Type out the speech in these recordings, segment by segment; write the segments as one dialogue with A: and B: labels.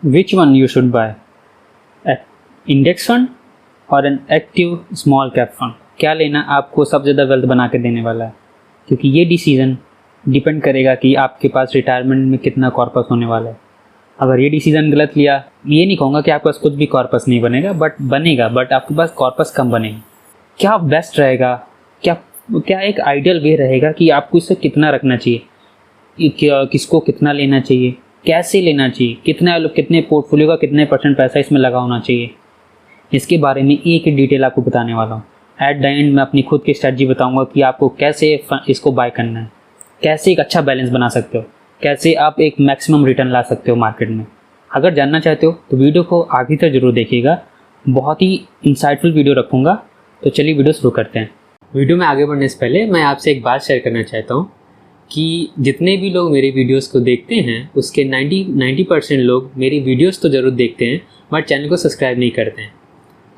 A: Which one you should buy? Index fund और an active small cap fund? क्या लेना आपको सबसे ज़्यादा वेल्थ बना के देने वाला है? क्योंकि ये डिसीजन डिपेंड करेगा कि आपके पास रिटायरमेंट में कितना कॉर्पस होने वाला है। अगर ये डिसीजन गलत लिया, ये नहीं कहूँगा कि आपके पास कुछ भी कॉर्पस नहीं बनेगा, बट बनेगा, बट आपके पास कॉर्पस कम बनेगा। क्या बेस्ट रहेगा, क्या एक आइडियल वे रहेगा कि आपको इससे कितना रखना चाहिए, किसको कितना लेना चाहिए, कैसे लेना चाहिए, कितने पोर्टफोलियो का कितने % पैसा इसमें लगा होना चाहिए, इसके बारे में एक डिटेल आपको बताने वाला हूँ। एट द एंड मैं अपनी खुद की स्ट्रैटेजी बताऊँगा कि आपको कैसे इसको बाय करना है, कैसे एक अच्छा बैलेंस बना सकते हो, कैसे आप एक मैक्सिमम रिटर्न ला सकते हो मार्केट में। अगर जानना चाहते हो तो वीडियो को आगे तक जरूर देखिएगा, बहुत ही इंसाइटफुल वीडियो रखूँगा। तो चलिए वीडियो शुरू करते हैं। वीडियो में आगे बढ़ने से पहले मैं आपसे एक बात शेयर करना चाहता हूँ कि जितने भी लोग मेरी वीडियोस को देखते हैं उसके 90% लोग मेरी वीडियोस तो ज़रूर देखते हैं बट चैनल को सब्सक्राइब नहीं करते हैं।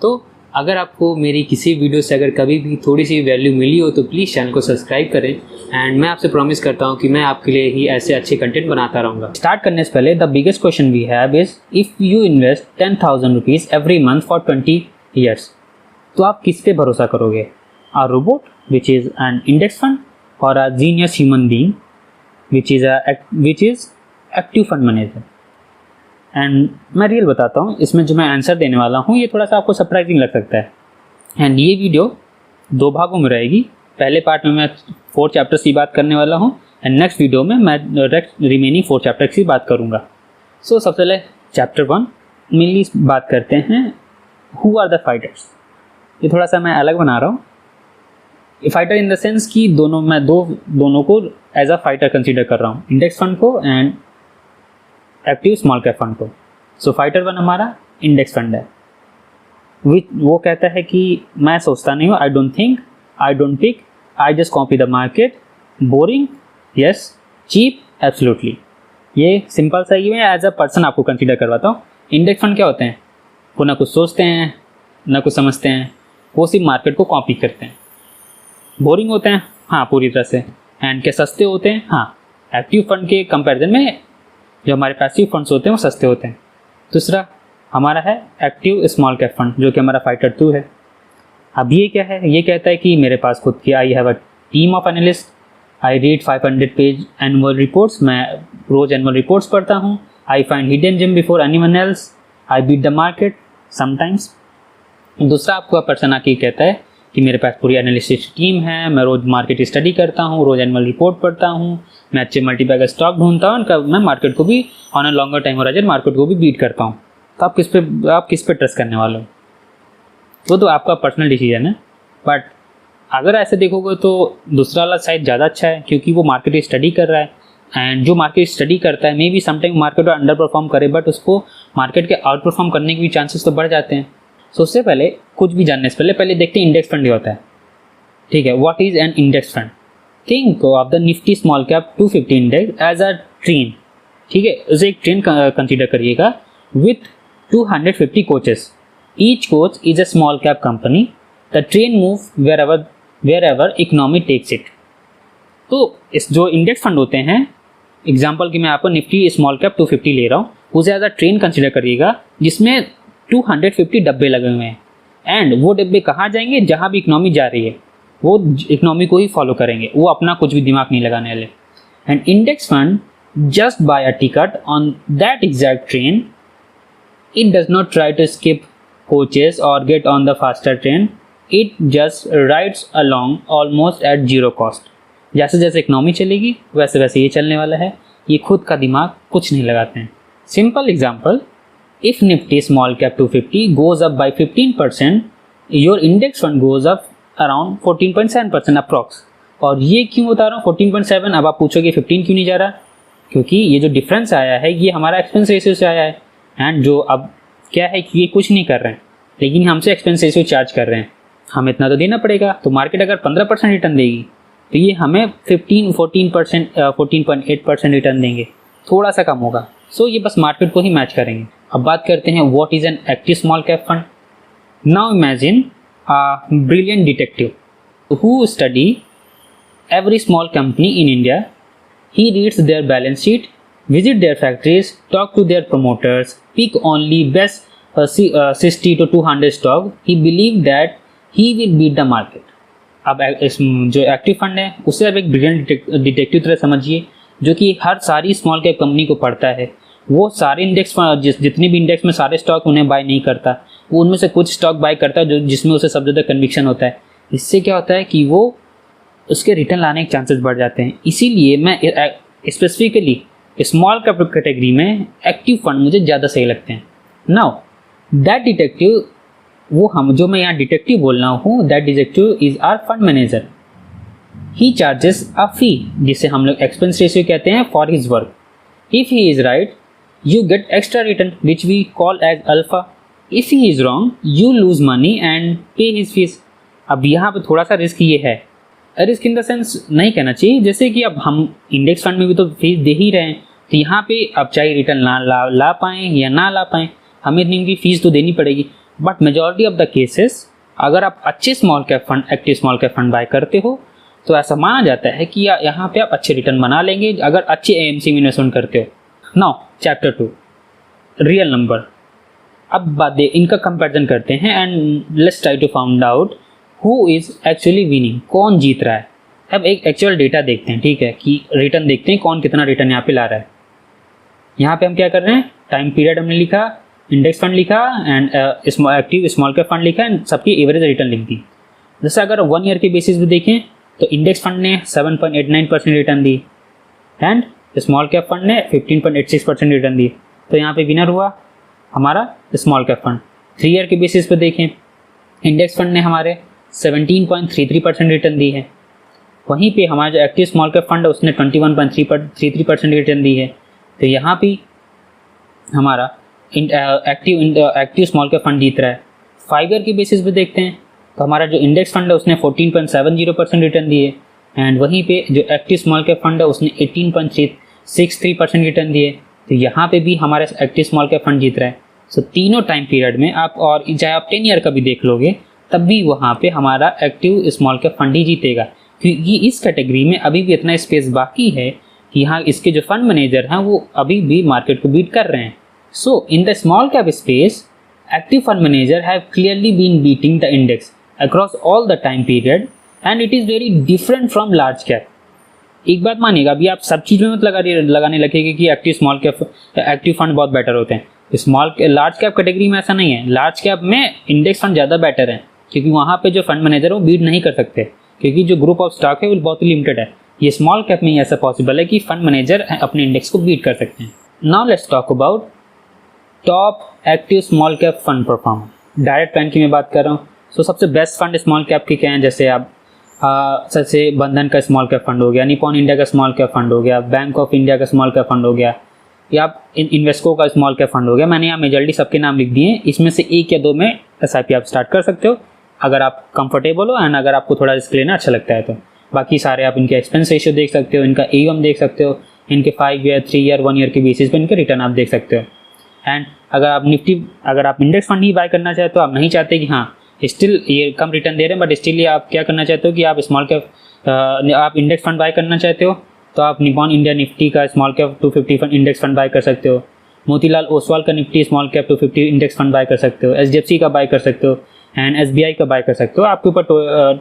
A: तो अगर आपको मेरी किसी वीडियो से अगर कभी भी थोड़ी सी वैल्यू मिली हो तो प्लीज़ चैनल को सब्सक्राइब करें। एंड मैं आपसे प्रॉमिस करता हूँ कि मैं आपके लिए ही ऐसे अच्छे कंटेंट बनाता रहूँगा। स्टार्ट करने से पहले the biggest question we have is if you invest 10,000 rupees every month for 20 years, तो आप किस पे भरोसा करोगे? A robot which is an index fund और a genius human being which is active fund manager? And मैं real बताता हूँ, इसमें जो मैं आंसर देने वाला हूँ ये थोड़ा सा आपको सरप्राइजिंग लग सकता है। एंड ये वीडियो 2 भागों में रहेगी। पहले पार्ट में मैं 4 चैप्टर्स की बात करने वाला हूँ एंड नेक्स्ट वीडियो में मैं रिमेनिंग 4 चैप्टर्स की बात करूँगा। सो सबसे पहले चैप्टर 1 मेनली बात करते हैं, हु आर द फाइटर्स। ये थोड़ा सा मैं अलग बना रहा हूँ। फाइटर इन द सेंस कि दोनों को एज अ फाइटर कंसीडर कर रहा हूँ, इंडेक्स फंड को and active small cap fund को। सो फाइटर 1 हमारा इंडेक्स फंड है। वो कहता है कि मैं सोचता नहीं हूँ, I don't think, I don't pick, I just copy the market, boring, yes, cheap, absolutely. ये सिंपल सा ही मैं एज अ पर्सन आपको कंसीडर करवाता हूँ। इंडेक्स फंड क्या होते हैं? वो ना कुछ सोचते हैं ना कुछ समझते हैं, वो सिर्फ मार्केट को कॉपी करते हैं। बोरिंग होते हैं, हाँ पूरी तरह से। एंड क्या सस्ते होते हैं? हाँ, एक्टिव फंड के कंपैरिजन में जो हमारे पैसिव फंड्स होते हैं वो सस्ते होते हैं। दूसरा हमारा है एक्टिव स्मॉल कैप फंड, जो कि हमारा फाइटर 2 है। अब ये क्या है? ये कहता है कि मेरे पास खुद की I have a team of analyst, I read 500 page annual reports, मैं रोज एनुअल रिपोर्ट्स पढ़ता हूँ, I find hidden gem before anyone else, I beat the market sometimes. दूसरा आपका पर्सन आके कहता है कि मेरे पास पूरी एनालिसिस टीम है, मैं रोज मार्केट स्टडी करता हूँ, रोज एनुअल रिपोर्ट पढ़ता हूँ, मैं अच्छे मल्टीबैगर स्टॉक ढूंढता हूँ, मैं मार्केट को भी on a longer time horizon market को भी बीट करता हूँ। तो आप किस पे ट्रस्ट करने वाले हो? वो तो आपका पर्सनल डिसीजन है। बट अगर ऐसे देखोगे तो दूसरा वाला साइड ज़्यादा अच्छा है, क्योंकि वो मार्केट स्टडी कर रहा है। एंड जो मार्केट स्टडी करता है मे बी समटाइम मार्केट को अंडर परफॉर्म करे, बट उसको मार्केट के आउट परफॉर्म करने के भी चांसेस तो बढ़ जाते हैं। सो उससे पहले कुछ भी जानने से पहले देखते हैं इंडेक्स फंड क्या होता है। ठीक है, what is an index fund? Think of the Nifty small cap 250 index as a train. ठीक है, उसे एक ट्रेन कंसीडर करिएगा with 250 coaches. Each coach is a small cap company. The train move wherever economy takes it. तो इस जो index fund होते हैं, एग्जाम्पल की मैं आपको निफ्टी स्मॉल कैप 250 ले रहा हूँ, उसे एज अ ट्रेन कंसीडर करिएगा जिसमें 250 डब्बे लगे हुए हैं। एंड वो डब्बे कहाँ जाएंगे? जहाँ भी इकोनॉमी जा रही है वो इकोनॉमी को ही फॉलो करेंगे, वो अपना कुछ भी दिमाग नहीं लगाने वाले। And index fund just buy a ticket on that exact train. It does not try to skip coaches और get on the faster train, it just rides along almost at zero cost. जैसे जैसे economy चलेगी वैसे वैसे ये चलने वाला है, ये खुद का दिमाग कुछ नहीं लगाते हैं। Simple example, if Nifty small cap 250 goes up by 15%, your index fund goes up around 14.7% approx। और ये क्यों बता रहा हूँ 14.7? अब आप पूछोगे 15 क्यों नहीं जा रहा? क्योंकि ये जो डिफरेंस आया है ये हमारा एक्सपेंस रेशियो से आया है। एंड जो अब क्या है कि ये कुछ नहीं कर रहे हैं लेकिन हमसे एक्सपेंस रेशियो चार्ज कर रहे हैं, हमें इतना तो देना पड़ेगा। तो मार्केट अगर 15% रिटर्न देगी तो ये हमें 14.8% रिटर्न देंगे, थोड़ा सा कम होगा। सो ये बस मार्केट को ही मैच करेंगे। अब बात करते हैं what is N active small cap fund. Now imagine a brilliant detective who study every small company in India. He reads their balance sheet, visit their factories, talk to their promoters, pick only best 60 to 200 stock. He believed that he will beat the market. अब इस जो active fund है उसे आप एक brilliant detective तरह समझिए, जो कि हर सारी स्मॉल कैप कंपनी को पढ़ता है। वो सारे इंडेक्स जितने भी इंडेक्स में सारे स्टॉक उन्हें बाय नहीं करता, वो उनमें से कुछ स्टॉक बाय करता है जो जिसमें उसे सबसे ज़्यादा कन्विक्शन होता है। इससे क्या होता है कि वो उसके रिटर्न लाने के चांसेस बढ़ जाते हैं। इसीलिए मैं स्पेसिफिकली स्मॉल कैप कैटेगरी में एक्टिव फंड मुझे ज़्यादा सही लगते हैं। नाउ दैट डिटेक्टिव, वो हम जो मैं यहाँ डिटेक्टिव बोल रहा हूँ, that detective is our fund manager. He charges a fee, जिसे हम लोग एक्सपेंस रेशियो कहते हैं, for his work. If he is right you get extra return which we call as alpha. If he is wrong you lose money and pay his fees. अब यहाँ पे थोड़ा सा रिस्क ये है, रिस्क इन द सेंस नहीं कहना चाहिए, जैसे कि अब हम इंडेक्स फंड में भी तो फीस दे ही रहे हैं, तो यहाँ पे अब चाहे रिटर्न ला पाएँ या ना ला पाएँ, हमें इनकी फीस तो देनी पड़ेगी। But majority of the cases अगर आप अच्छे small cap fund, active small cap fund buy करते हो तो ऐसा माना जाता है कि यहाँ पे आप अच्छे रिटर्न बना लेंगे अगर अच्छे एएमसी में इन्वेस्टमेंट करते हो। Now chapter 2, real number. अब बात इनका कंपैरिजन करते हैं and let's try to found out who is actually winning, कौन जीत रहा है। अब एक एक्चुअल डेटा देखते हैं, ठीक है, कि रिटर्न देखते हैं कौन कितना रिटर्न यहाँ पे ला रहा है। यहाँ पे हम क्या कर रहे हैं, टाइम पीरियड हमने लिखा, इंडेक्स फंड लिखा and active small cap fund लिखा एंड सबकी एवरेज रिटर्न लिख दी। जैसे अगर 1 ईयर के बेसिस पे देखें तो इंडेक्स फंड ने 7.89% return the and small cap fund ने 15.86% रिटर्न दी। तो यहाँ पे विनर हुआ हमारा स्मॉल कैप फंड। 3 ईयर के बेसिस पे देखें, इंडेक्स फंड ने हमारे 17.33% रिटर्न दी है, वहीं पे हमारा जो एक्टिव स्मॉल कैप फंड है उसने 21.33% रिटर्न दी है। तो यहाँ भी हमारा एक्टिव स्मॉल कैप फंड जीत रहा है। 5 ईयर के बेसिस पे देखते हैं तो हमारा जो इंडेक्स फंड है उसने 14.70% रिटर्न दिए एंड वहीं पे जो एक्टिव स्मॉल कैप फंड है उसने 18.63% रिटर्न दिए। तो यहाँ पे भी हमारा एक्टिव स्मॉल कैप फंड जीत रहा है। सो तीनों टाइम पीरियड में आप, और चाहे आप 10 ईयर का भी देख लोगे तब भी वहाँ पे हमारा एक्टिव स्मॉल कैप फंड ही जीतेगा, क्योंकि इस कैटेगरी में अभी भी इतना स्पेस बाकी है कि यहाँ इसके जो फंड मैनेजर हैं वो अभी भी मार्केट को बीट कर रहे हैं। So in the small cap space, active fund manager have clearly been beating the index across all the time period and it is very different from large cap. एक बात मानिएगा, अभी आप सब चीज़ में मत लगाने लगेंगे कि एक्टिव फंड बहुत बेटर होते हैं। लार्ज कैप कैटेगरी में ऐसा नहीं है। लार्ज कैप में इंडेक्स फंड ज़्यादा बेटर है क्योंकि वहाँ पे जो फंड मैनेजर है वो बीट नहीं कर सकते, क्योंकि जो ग्रुप ऑफ स्टॉक है वो बहुत ही लिमिटेड है। ये स्मॉल कैप में ही ऐसा पॉसिबल है कि फंड मैनेजर अपने इंडेक्स को बीट कर सकते हैं। Now let's talk about top active small cap fund performer. Direct fund की मैं बात कर रहा हूँ। सो सबसे बेस्ट फंड स्मॉल कैप के क्या हैं, जैसे आप सबसे बंधन का स्मॉल कैप फंड हो गया, निपॉन इंडिया का स्मॉल कैप फंड हो गया, बैंक ऑफ इंडिया का स्मॉल कैप फंड हो गया, या आप इन्वेस्को का स्मॉल कैप फंड हो गया। मैंने यहाँ मेजॉरिटी सबके नाम लिख दिए हैं, इसमें से 1 या 2 में SIP आप स्टार्ट कर सकते हो अगर आप कंफर्टेबल हो एंड अगर आपको थोड़ा रिस्क लेना अच्छा लगता है तो। बाकी सारे आप इनके एक्सपेंस रेशियो देख सकते हो, इनका AUM देख सकते हो, इनके 5 ईयर 3 ईयर 1 ईयर के बेसिस पे इनके रिटर्न आप देख सकते हो। एंड अगर आप इंडेक्स फंड ही बाय करना चाहते हो, आप नहीं चाहते कि हाँ स्टिल ये कम रिटर्न दे रहे हैं बट स्टिल ये आप क्या करना चाहते हो कि आप स्मॉल कैप आप इंडेक्स फंड बाय करना चाहते हो, तो आप निपॉन इंडिया निफ्टी का small cap 250 fund index fund buy कर सकते हो, मोतीलाल ओसवाल का Nifty small cap 250 index fund buy कर सकते हो, HDFC का बाय कर सकते हो एंड SBI का बाय कर सकते हो। आपके ऊपर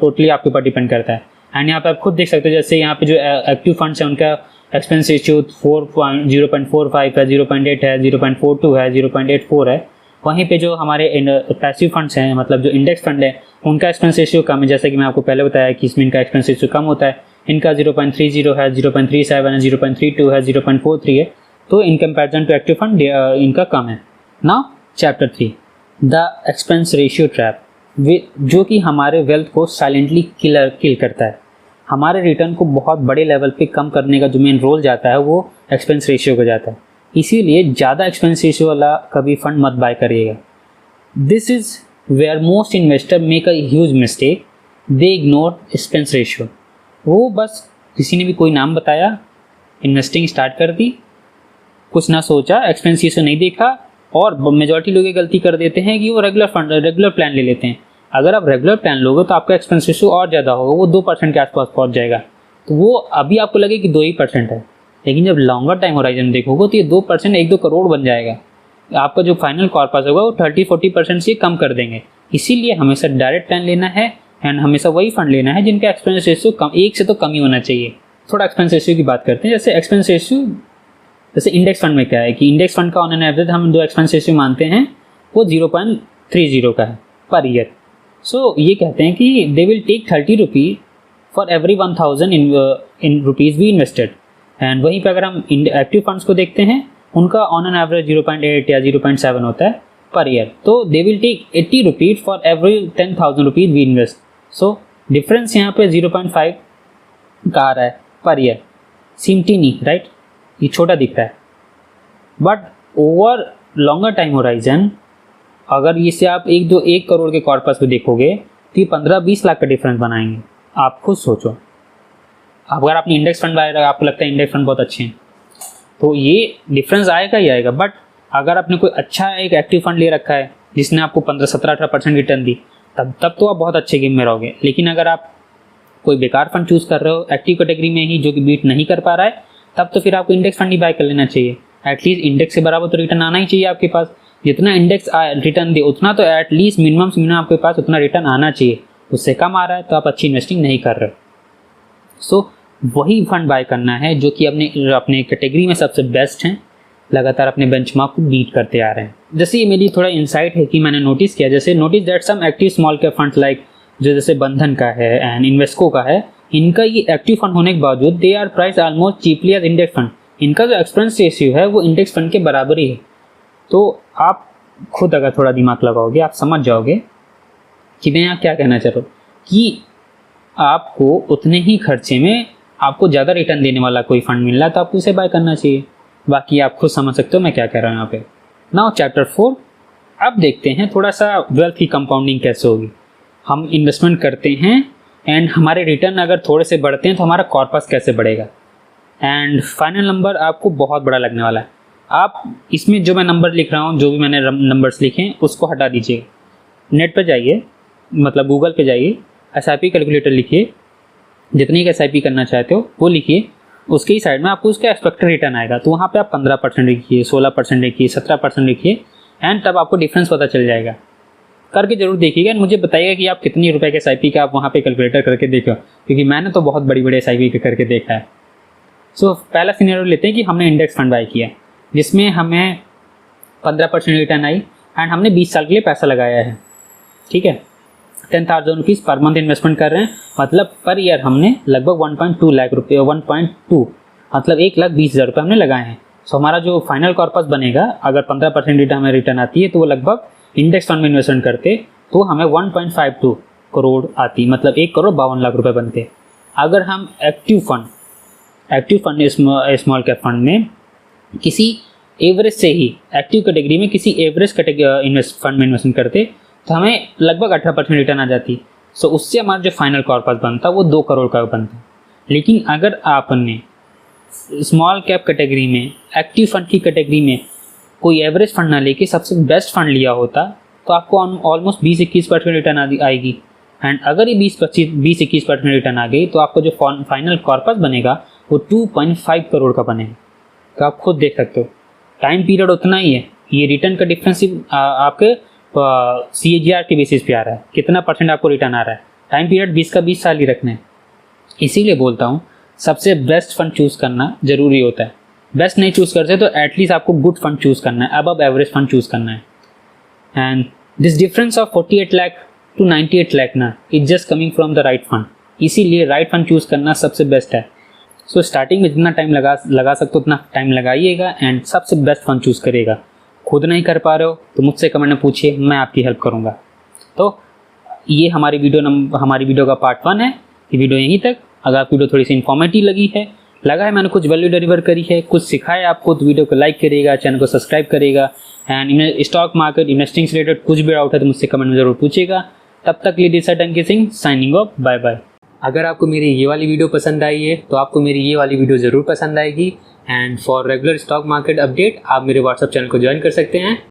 A: टोटली आपके ऊपर डिपेंड करता है। एंड यहाँ पे आप खुद देख सकते हो, जैसे यहाँ पे जो एक्टिव फंड्स हैं उनका एक्सपेंस रेशियो 0.45 है, 0.8 है, 0.42 है, 0.84 है। वहीं पे जो हमारे पैसिव फंड्स हैं, मतलब जो इंडेक्स फंड है, उनका एक्सपेंस रेशियो कम है। जैसे कि मैं आपको पहले बताया कि इसमें इनका एक्सपेंस रेशियो कम होता है, इनका 0.30 है, 0.37 है, 0.32 है, 0.43 है। तो इन कंपैरिजन टू एक्टिव फंड इनका कम है। Now chapter 3, the expense ratio trap, जो कि हमारे वेल्थ को साइलेंटली किल करता है। हमारे रिटर्न को बहुत बड़े लेवल पे कम करने का जो मेन रोल जाता है वो एक्सपेंस रेशियो को जाता है। इसीलिए ज़्यादा एक्सपेंस रेशियो वाला कभी फंड मत बाय करिएगा। This is where most investor make a huge mistake, they ignore expense ratio. वो बस किसी ने भी कोई नाम बताया, इन्वेस्टिंग स्टार्ट कर दी, कुछ ना सोचा, एक्सपेंस रेशियो नहीं देखा, और मेजॉरिटी लोग ये गलती कर देते हैं कि वो रेगुलर प्लान ले लेते हैं। अगर आप रेगुलर प्लान लोगे तो आपका एक्सपेंस रेशियो और ज़्यादा होगा, वो 2% के आसपास पहुंच जाएगा। तो वो अभी आपको लगे कि 2% है, लेकिन जब लॉन्गर टाइम होराइजन देखोगे तो ये 2% 1-2 करोड़ बन जाएगा। आपका जो फाइनल कॉर्पस होगा वो 30-40% से कम कर देंगे। इसीलिए हमेशा डायरेक्ट प्लान लेना है एंड हमेशा वही फंड लेना है जिनका एक्सपेंस रेशियो कम 1 से तो कम ही होना चाहिए। थोड़ा एक्सपेंस रेशियो की बात करते हैं। जैसे एक्सपेंस रेशियो, जैसे इंडेक्स फंड में क्या है कि इंडेक्स फंड का ऑन एन एवरेज हम जो एक्सपेंस रेशियो मानते हैं वो 0.30 का है पर ईयर। सो ये कहते हैं कि they will take 30 rupees for every 1000 in rupees we invested. And वहीं पर अगर हम एक्टिव फंड्स को देखते हैं उनका ऑन एन एवरेज 0.8 या 0.7 होता है पर ईयर। तो they will take 80 rupees for every 10,000 rupees we invest. So difference यहाँ पे 0.5 का आ रहा है पर ईयर। सिम्टी नहीं, राइट, ये छोटा दिखता है, but over longer time horizon अगर इसे आप 1 करोड़ के कॉर्पस पे देखोगे तो ये 15-20 लाख का डिफरेंस बनाएंगे। आप खुद सोचो, अगर आपने इंडेक्स फंड लाया, आपको लगता है इंडेक्स फंड बहुत अच्छे हैं तो ये डिफरेंस आएगा ही आएगा। बट अगर आपने कोई अच्छा एक एक्टिव फंड ले रखा है जिसने आपको 15-17-18% रिटर्न दी, तब तो आप बहुत अच्छे गेम में रहोगे। लेकिन अगर आप कोई बेकार फंड चूज़ कर रहे हो एक्टिव कैटेगरी में ही जो कि बीट नहीं कर पा रहा है, तब तो फिर आपको इंडेक्स फंड ही बाय कर लेना चाहिए। एटलीस्ट इंडेक्स से बराबर तो रिटर्न आना ही चाहिए आपके पास। जितना इंडेक्स रिटर्न दे उतना तो एटलीस्ट मिनिमम आपके पास उतना रिटर्न आना चाहिए। उससे कम आ रहा है तो आप अच्छी इन्वेस्टिंग नहीं कर रहे हो। सो वही फंड बाय करना है जो कि अपने कैटेगरी में सबसे बेस्ट हैं, लगातार अपने बेंचमार्क को बीट करते आ रहे हैं। जैसे ये मेरी थोड़ा इंसाइट है कि मैंने नोटिस किया, जैसे notice that some active small cap funds like जो जैसे बंधन का है एंड इन्वेस्को का है, इनका ये एक्टिव फंड होने के बावजूद they are price almost cheaply as index fund. इनका जो एक्सपेंस रेशियो है वो इंडेक्स फंड के बराबर ही है। तो आप खुद अगर थोड़ा दिमाग लगाओगे आप समझ जाओगे कि मैं यहाँ क्या कहना चाह रहा हूँ कि आपको उतने ही खर्चे में आपको ज़्यादा रिटर्न देने वाला कोई फंड मिल रहा है तो आपको उसे बाय करना चाहिए। बाकी आप खुद समझ सकते हो मैं क्या कह रहा हूँ यहाँ पे। नाउ चैप्टर 4, अब देखते हैं थोड़ा सा वेल्थ की कंपाउंडिंग कैसे होगी। हम इन्वेस्टमेंट करते हैं एंड हमारे रिटर्न अगर थोड़े से बढ़ते हैं तो हमारा कॉर्पस कैसे बढ़ेगा। एंड फाइनल नंबर आपको बहुत बड़ा लगने वाला है। आप इसमें जो मैं नंबर लिख रहा हूँ, जो भी मैंने नंबर्स लिखे हैं उसको हटा दीजिए। नेट पर जाइए, मतलब गूगल पे जाइए, SIP कैलकुलेटर लिखिए, जितनी का SIP करना चाहते हो वो लिखिए। उसके ही साइड में आपको उसका एक्सपेक्टेड रिटर्न आएगा, तो वहाँ पे आप 15% लिखिए, 16% लिखिए, 17% लिखिए एंड तब आपको डिफरेंस पता चल जाएगा। करके जरूर देखिएगा एंड मुझे बताइएगा कि आप कितनी रुपए के SIP का आप वहाँ पे कैलकुलेटर करके देखो, क्योंकि मैंने तो बहुत बड़ी बड़े SIP के करके देखा है। सो पहला सिनेरियो लेते हैं कि हमने इंडेक्स फंड बाय किया जिसमें हमें 15% रिटर्न आई एंड हमने 20 साल के लिए पैसा लगाया है। ठीक है, 10,000 रुपीज़ पर मंथ इन्वेस्टमेंट कर रहे हैं, मतलब पर ईयर हमने लगभग 1.2 लाख रुपये, 1.2 मतलब 1,20,000 रुपये हमने लगाए हैं। सो हमारा जो फाइनल कॉर्पस बनेगा अगर 15% हमें रिटर्न आती है तो वो लगभग इंडेक्स फंड में इन्वेस्टमेंट करते तो हमें 1.52 करोड़ आती, मतलब 1,52,00,000 रुपये बनते। अगर हम active fund small cap fund में किसी एवरेज से ही एक्टिव कैटेगरी में किसी एवरेज फंड में इन्वेस्टमेंट करते तो हमें लगभग 18% रिटर्न आ जाती। सो उससे हमारा जो फाइनल कॉर्पस बनता वो 2 करोड़ का बनता। लेकिन अगर आपने स्मॉल कैप कैटेगरी में एक्टिव फंड की कैटेगरी में कोई एवरेज फंड ना लेके सबसे बेस्ट फंड लिया होता तो आपको ऑलमोस्ट 20-21% रिटर्न आएगी। एंड अगर ये 20-21% रिटर्न आ गई तो आपका जो फाइनल कॉर्पस बनेगा वो 2.5 करोड़ का बनेगा। तो आप खुद देख सकते हो टाइम पीरियड उतना ही है, ये रिटर्न का डिफरेंस आपके CAGR के बेसिस पे आ रहा है, कितना % आपको रिटर्न आ रहा है। टाइम पीरियड 20 का 20 साल ही रखना है। इसीलिए बोलता हूँ सबसे बेस्ट फंड चूज़ करना ज़रूरी होता है। बेस्ट नहीं चूज़ करते तो एटलीस्ट आपको गुड फंड चूज़ करना है, अबव एवरेज फंड चूज़ करना है। And this difference of 48 lakh to 98 lakh ना is just coming from the right fund. इसीलिए राइट फंड चूज़ करना सबसे बेस्ट है। सो स्टार्टिंग में जितना टाइम लगा सकते हो उतना टाइम लगाइएगा एंड सबसे बेस्ट फंड चूज़ करिएगा। खुद नहीं कर पा रहे हो तो मुझसे कमेंट में पूछिए, मैं आपकी हेल्प करूँगा। तो ये हमारी वीडियो का पार्ट 1 है। ये वीडियो यहीं तक। अगर आपकी वीडियो थोड़ी सी इन्फॉर्मेटिव लगा है, मैंने कुछ वैल्यू डिलीवर करी है, कुछ सिखाया आपको, तो वीडियो को लाइक करिएगा, चैनल को सब्सक्राइब करिएगा। एंड स्टॉक मार्केट इन्वेस्टिंग से रिलेटेड कुछ भी डाउट है तो मुझसे कमेंट में ज़रूर पूछिएगा। तब तक लिए this Tanki Singh signing off, bye bye. अगर आपको मेरी ये वाली वीडियो पसंद आई है तो आपको मेरी ये वाली वीडियो ज़रूर पसंद आएगी। And for regular stock market update आप मेरे व्हाट्सएप चैनल को ज्वाइन कर सकते हैं।